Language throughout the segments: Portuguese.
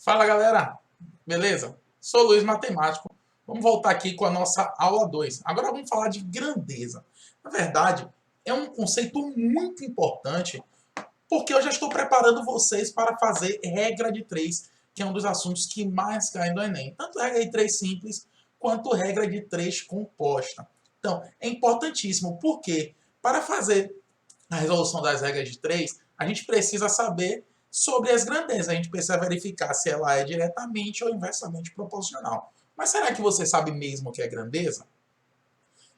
Fala galera, beleza? Sou Luiz Matemático. Vamos voltar aqui com a nossa aula 2. Agora vamos falar de grandeza. Na verdade, é um conceito muito importante porque eu já estou preparando vocês para fazer regra de 3, que é um dos assuntos que mais caem do Enem. Tanto regra de 3 simples quanto regra de 3 composta. Então, é importantíssimo porque para fazer a resolução das regras de 3, a gente precisa saber sobre as grandezas. A gente precisa verificar se ela é diretamente ou inversamente proporcional. Mas será que você sabe mesmo o que é grandeza?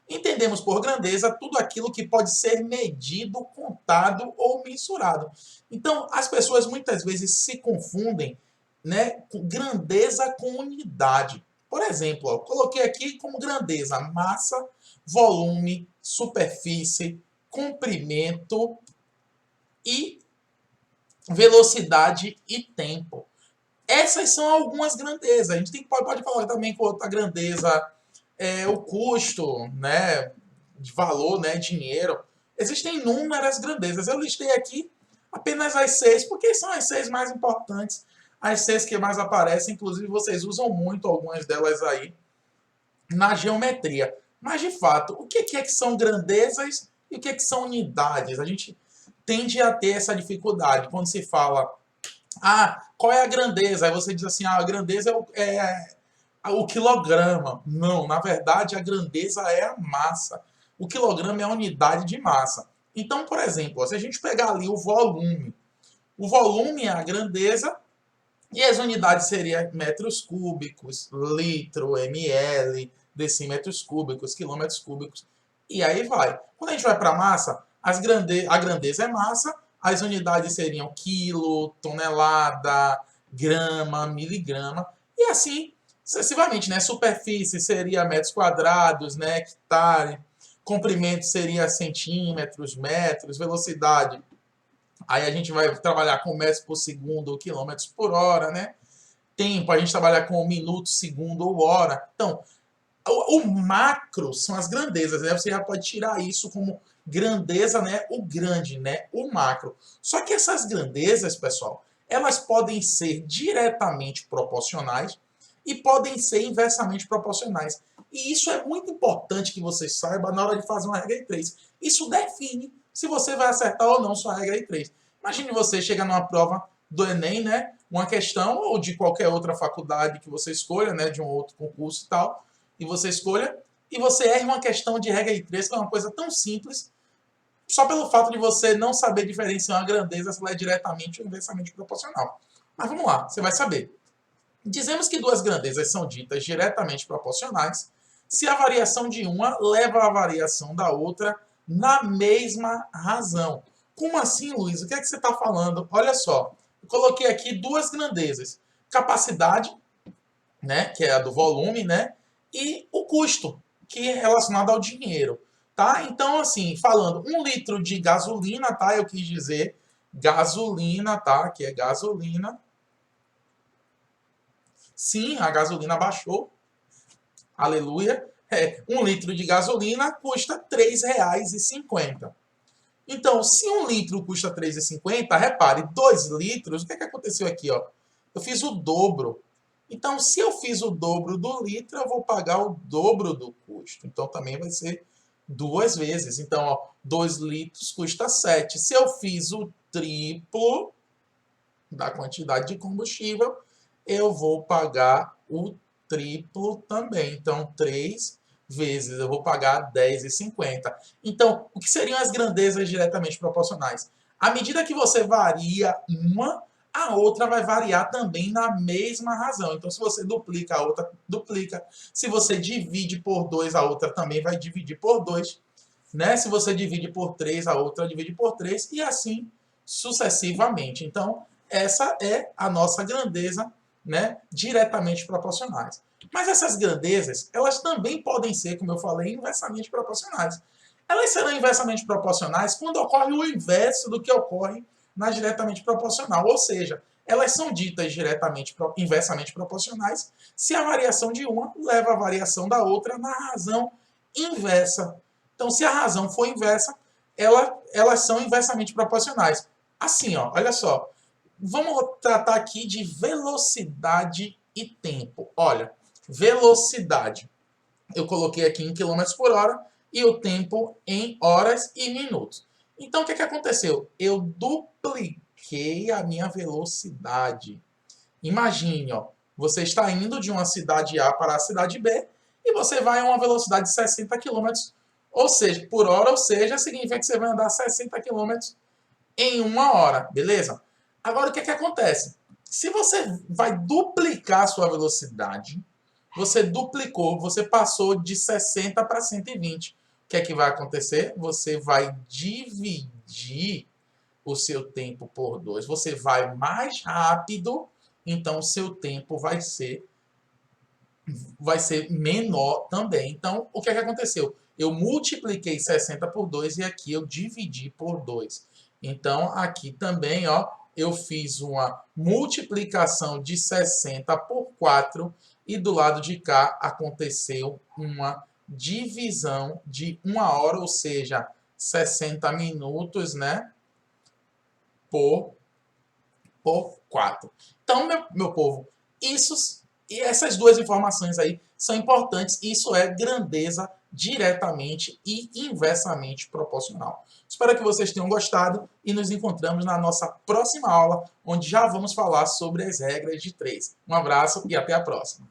Entendemos por grandeza tudo aquilo que pode ser medido, contado ou mensurado. Então, as pessoas muitas vezes se confundem, né, grandeza com unidade. Por exemplo, ó, coloquei aqui como grandeza massa, volume, superfície, comprimento e velocidade e tempo. Essas são algumas grandezas. A gente pode falar também com outra grandeza, o custo, né, de valor, né, dinheiro. Existem inúmeras grandezas. Eu listei aqui apenas as 6, porque são as 6 mais importantes, as 6 que mais aparecem. Inclusive, vocês usam muito algumas delas aí na geometria. Mas, de fato, o que é que são grandezas e o que é que são unidades? A gente tende a ter essa dificuldade quando se fala, qual é a grandeza? Aí você diz assim, a grandeza o quilograma. Não, na verdade, a grandeza é a massa. O quilograma é a unidade de massa. Então, por exemplo, se a gente pegar ali o volume é a grandeza e as unidades seriam metros cúbicos, litro, ml, decímetros cúbicos, quilômetros cúbicos, e aí vai. Quando a gente vai para a massa, a grandeza é massa, as unidades seriam quilo, tonelada, grama, miligrama, e assim sucessivamente, né? Superfície seria metros quadrados, né? Hectare, comprimento seria centímetros, metros, velocidade. Aí a gente vai trabalhar com metros por segundo ou quilômetros por hora, né? Tempo, a gente trabalha com minuto, segundo ou hora. Então, o macro são as grandezas, né? Você já pode tirar isso como grandeza, né? O grande, né? O macro. Só que essas grandezas, pessoal, elas podem ser diretamente proporcionais e podem ser inversamente proporcionais. E isso é muito importante que você saiba na hora de fazer uma regra de 3. Isso define se você vai acertar ou não sua regra de 3. Imagine você chegar numa prova do Enem, né? Uma questão, ou de qualquer outra faculdade que você escolha, né? De um outro concurso e tal, e você escolha, e você erra uma questão de regra de 3, que é uma coisa tão simples, só pelo fato de você não saber diferenciar a grandeza se ela é diretamente ou inversamente proporcional. Mas vamos lá, você vai saber. Dizemos que duas grandezas são ditas diretamente proporcionais se a variação de uma leva à variação da outra na mesma razão. Como assim, Luiz? O que é que você está falando? Olha só, eu coloquei aqui duas grandezas. Capacidade, né, que é a do volume, né, e o custo, que é relacionado ao dinheiro. Tá? Então, assim, falando 1 litro de gasolina, tá? Eu quis dizer gasolina, tá? Que é gasolina. Sim, a gasolina baixou. Aleluia. 1 litro de gasolina custa R$ 3,50. Então, se 1 litro custa R$ 3,50, repare, 2 litros, o que aconteceu aqui? Ó? Eu fiz o dobro. Então, se eu fiz o dobro do litro, eu vou pagar o dobro do custo. Então, também vai ser 2 vezes. Então, ó, 2 litros custa 7. Se eu fiz o triplo da quantidade de combustível, eu vou pagar o triplo também. Então, 3 vezes eu vou pagar R$ 10,50. Então, o que seriam as grandezas diretamente proporcionais? À medida que você varia uma, a outra vai variar também na mesma razão. Então, se você duplica, a outra duplica. Se você divide por 2, a outra também vai dividir por 2. Né? Se você divide por 3, a outra divide por 3. E assim sucessivamente. Então, essa é a nossa grandeza, né, diretamente proporcionais. Mas essas grandezas, elas também podem ser, como eu falei, inversamente proporcionais. Elas serão inversamente proporcionais quando ocorre o inverso do que ocorre na diretamente proporcional. Ou seja, elas são ditas inversamente proporcionais se a variação de uma leva a variação da outra na razão inversa. Então, se a razão for inversa, elas são inversamente proporcionais. Assim, ó, olha só. Vamos tratar aqui de velocidade e tempo. Olha, velocidade. Eu coloquei aqui em quilômetros por hora e o tempo em horas e minutos. Então, o que aconteceu? Eu dupliquei a minha velocidade. Imagine, ó, você está indo de uma cidade A para a cidade B e você vai a uma velocidade de 60 quilômetros, ou seja, por hora, ou seja, significa que você vai andar 60 quilômetros em uma hora, beleza? Agora, o que acontece? Se você vai duplicar a sua velocidade, você duplicou, você passou de 60 para 120. O que é que vai acontecer? Você vai dividir o seu tempo por 2. Você vai mais rápido, então o seu tempo vai ser menor também. Então, o que é que aconteceu? Eu multipliquei 60 por 2 e aqui eu dividi por 2. Então, aqui também, ó, eu fiz uma multiplicação de 60 por 4 e do lado de cá aconteceu uma divisão de uma hora, ou seja, 60 minutos, né, por 4. Então, meu povo, e essas duas informações aí são importantes. Isso é grandeza diretamente e inversamente proporcional. Espero que vocês tenham gostado e nos encontramos na nossa próxima aula, onde já vamos falar sobre as regras de 3. Um abraço e até a próxima.